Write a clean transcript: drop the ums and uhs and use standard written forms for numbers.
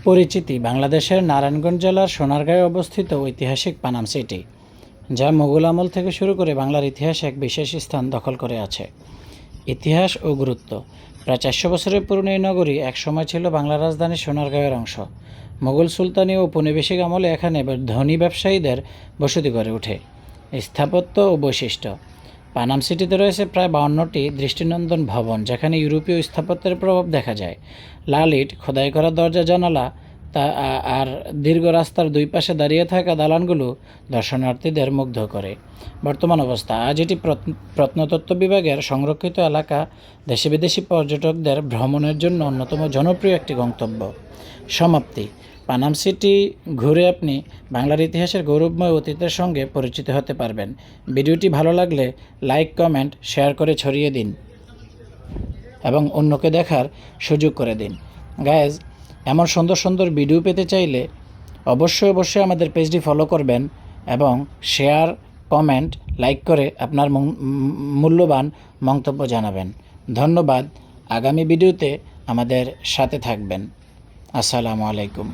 পরিচিতি বাংলাদেশের নারায়ণগঞ্জ জেলার সোনারগাঁয়ে অবস্থিত ঐতিহাসিক পানাম সিটি, যা মুঘল আমল থেকে শুরু করে বাংলার ইতিহাসে এক বিশেষ স্থান দখল করে আছে। ইতিহাস ও গুরুত্ব। প্রায় 400 বছরের পুরনো এই নগরী একসময় ছিল বাংলার রাজধানী সোনারগাঁয়ের অংশ। মুঘল সুলতানি ও উপনিবেশিক আমলে এখানে ধনী ব্যবসায়ীদের বসতি গড়ে ওঠে। স্থাপত্য ও বৈশিষ্ট্য। পানাম সিটিতে রয়েছে প্রায় 52টি দৃষ্টিনন্দন ভবন, যেখানে ইউরোপীয় স্থাপত্যের প্রভাব দেখা যায়। লাল ইট খোদাই করা দরজা জানালা আর দীর্ঘ রাস্তার দুই পাশে দাঁড়িয়ে থাকা দালানগুলো দর্শনার্থীদের মুগ্ধ করে। বর্তমান অবস্থা। আজ এটি প্রত্নতত্ত্ব বিভাগের সংরক্ষিত এলাকা, দেশি বিদেশি পর্যটকদের ভ্রমণের জন্য অন্যতম জনপ্রিয় একটি গন্তব্য। সমাপ্তি। পানাম সিটি ঘুরে আপনি বাংলার ইতিহাসের গৌরবময় অতীতের সঙ্গে পরিচিত হতে পারবেন। ভিডিওটি ভালো লাগলে লাইক, কমেন্ট, শেয়ার করে ছড়িয়ে দিন এবং অন্যকে দেখার সুযোগ করে দিন। গাইজ, এমন সুন্দর সুন্দর ভিডিও পেতে চাইলে অবশ্যই আমাদের পেজটি ফলো করবেন এবং শেয়ার, কমেন্ট, লাইক করে আপনার মূল্যবান মন্তব্য জানাবেন। ধন্যবাদ। আগামী ভিডিওতে আমাদের সাথে থাকবেন। আসসালামু আলাইকুম।